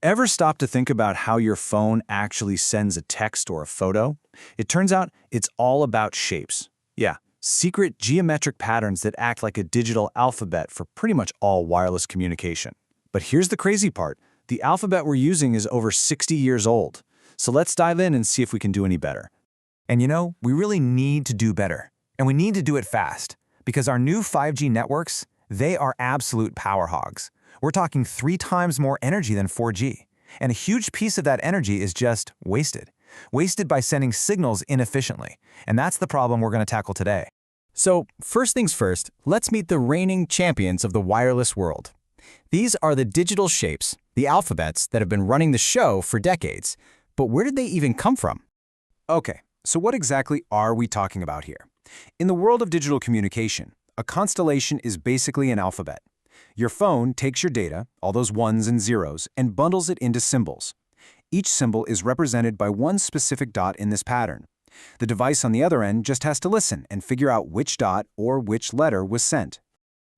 Ever stop to think about how your phone actually sends a text or a photo? It turns out it's all about shapes. Yeah, secret geometric patterns that act like a digital alphabet for pretty much all wireless communication. But here's the crazy part. The alphabet we're using is over 60 years old. So let's dive in and see if we can do any better. And you know, we really need to do better. And we need to do it fast. Because our new 5G networks, they are absolute power hogs. We're talking 3 times more energy than 4G. And a huge piece of that energy is just wasted. Wasted by sending signals inefficiently. And that's the problem we're going to tackle today. So, first things first, let's meet the reigning champions of the wireless world. These are the digital shapes, the alphabets that have been running the show for decades. But where did they even come from? Okay, so what exactly are we talking about here? In the world of digital communication, a constellation is basically an alphabet. Your phone takes your data, all those ones and zeros, and bundles it into symbols. Each symbol is represented by one specific dot in this pattern. The device on the other end just has to listen and figure out which dot or which letter was sent.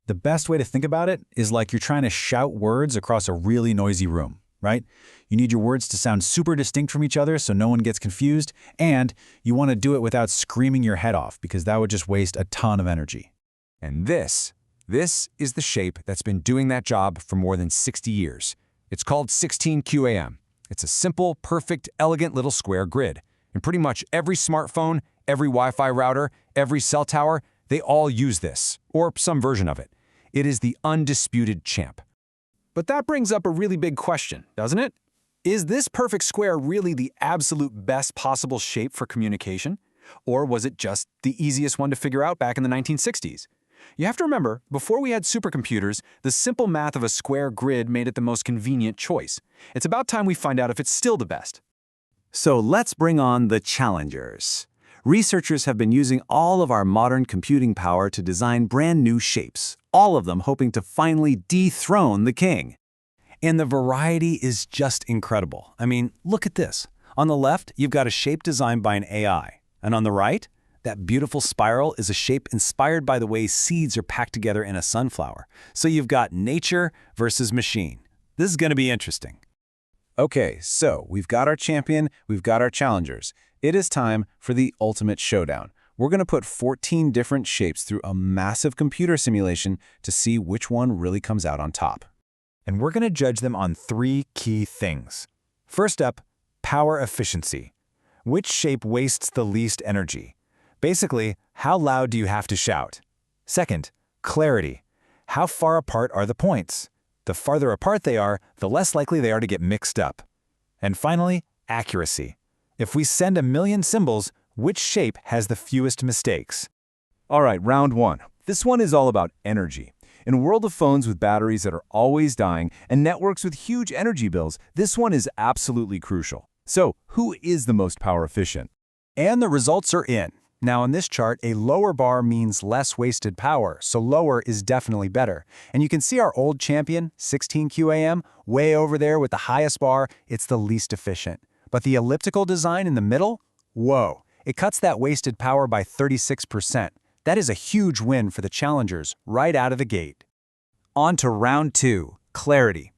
The best way to think about it is like you're trying to shout words across a really noisy room, right? You need your words to sound super distinct from each other so no one gets confused, and you want to do it without screaming your head off because that would just waste a ton of energy. And this is the shape that's been doing that job for more than 60 years. It's called 16 QAM. It's a simple, perfect, elegant little square grid. And pretty much every smartphone, every Wi-Fi router, every cell tower, they all use this, or some version of it. It is the undisputed champ. But that brings up a really big question, doesn't it? Is this perfect square really the absolute best possible shape for communication? Or was it just the easiest one to figure out back in the 1960s? You have to remember, before we had supercomputers, the simple math of a square grid made it the most convenient choice. It's about time we find out if it's still the best. So let's bring on the challengers. Researchers have been using all of our modern computing power to design brand new shapes, all of them hoping to finally dethrone the king. And the variety is just incredible. I mean, look at this. On the left, you've got a shape designed by an AI. And on the right, that beautiful spiral is a shape inspired by the way seeds are packed together in a sunflower. So you've got nature versus machine. This is going to be interesting. Okay, so we've got our champion, we've got our challengers. It is time for the ultimate showdown. We're going to put 14 different shapes through a massive computer simulation to see which one really comes out on top. And we're going to judge them on 3 key things. First up, power efficiency. Which shape wastes the least energy? Basically, how loud do you have to shout? Second, clarity. How far apart are the points? The farther apart they are, the less likely they are to get mixed up. And finally, accuracy. If we send 1,000,000 symbols, which shape has the fewest mistakes? All right, round 1. This one is all about energy. In a world of phones with batteries that are always dying and networks with huge energy bills, this one is absolutely crucial. So, who is the most power efficient? And the results are in. Now in this chart, a lower bar means less wasted power, so lower is definitely better. And you can see our old champion, 16 QAM, way over there with the highest bar, it's the least efficient. But the elliptical design in the middle? Whoa, it cuts that wasted power by 36%. That is a huge win for the challengers right out of the gate. On to round 2, clarity.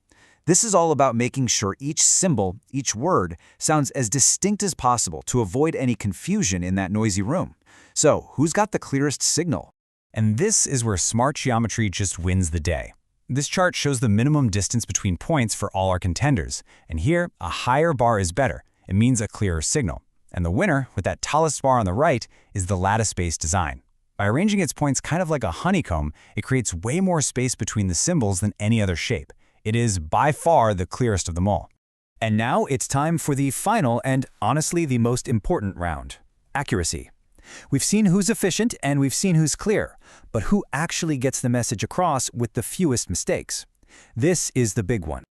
This is all about making sure each symbol, each word, sounds as distinct as possible to avoid any confusion in that noisy room. So, who's got the clearest signal? And this is where smart geometry just wins the day. This chart shows the minimum distance between points for all our contenders. And here, a higher bar is better. It means a clearer signal. And the winner, with that tallest bar on the right, is the lattice-based design. By arranging its points kind of like a honeycomb, it creates way more space between the symbols than any other shape. It is by far the clearest of them all. And now it's time for the final and honestly the most important round, accuracy. We've seen who's efficient and we've seen who's clear, but who actually gets the message across with the fewest mistakes? This is the big one.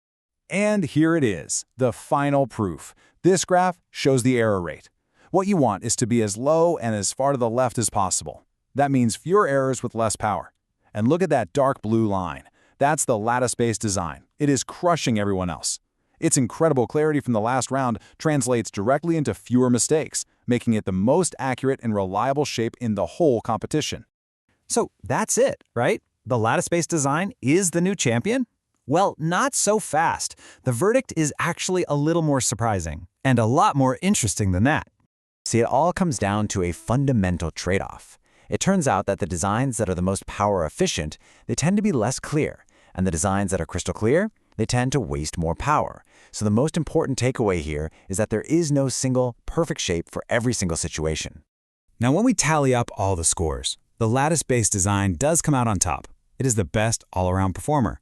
And here it is, the final proof. This graph shows the error rate. What you want is to be as low and as far to the left as possible. That means fewer errors with less power. And look at that dark blue line. That's the lattice-based design. It is crushing everyone else. Its incredible clarity from the last round translates directly into fewer mistakes, making it the most accurate and reliable shape in the whole competition. So that's it, right? The lattice-based design is the new champion? Well, not so fast. The verdict is actually a little more surprising, and a lot more interesting than that. See, it all comes down to a fundamental trade-off. It turns out that the designs that are the most power efficient, they tend to be less clear, and the designs that are crystal clear, they tend to waste more power. So the most important takeaway here is that there is no single perfect shape for every single situation. Now, when we tally up all the scores, the lattice-based design does come out on top. It is the best all-around performer.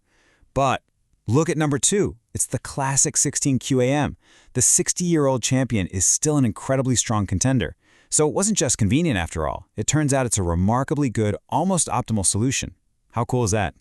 But look at number 2. It's the classic 16 QAM. The 60-year-old champion is still an incredibly strong contender. So it wasn't just convenient after all. It turns out it's a remarkably good, almost optimal solution. How cool is that?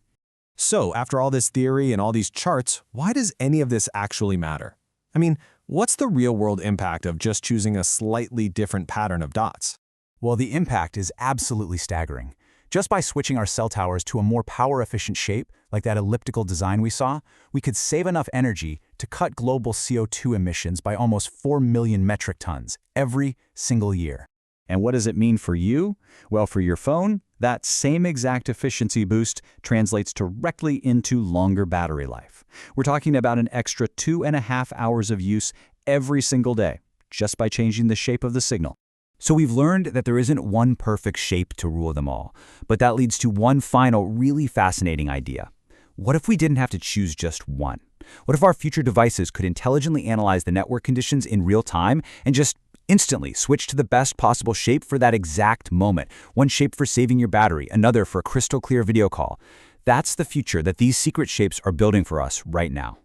So, after all this theory and all these charts, why does any of this actually matter? I mean, what's the real-world impact of just choosing a slightly different pattern of dots? Well, the impact is absolutely staggering. Just by switching our cell towers to a more power-efficient shape, like that elliptical design we saw, we could save enough energy to cut global CO2 emissions by almost 4 million metric tons every single year. And what does it mean for you? Well, for your phone, that same exact efficiency boost translates directly into longer battery life. We're talking about an extra 2.5 hours of use every single day, just by changing the shape of the signal. So we've learned that there isn't one perfect shape to rule them all, but that leads to one final really fascinating idea. What if we didn't have to choose just one? What if our future devices could intelligently analyze the network conditions in real time and just instantly switch to the best possible shape for that exact moment? One shape for saving your battery, another for a crystal clear video call. That's the future that these secret shapes are building for us right now.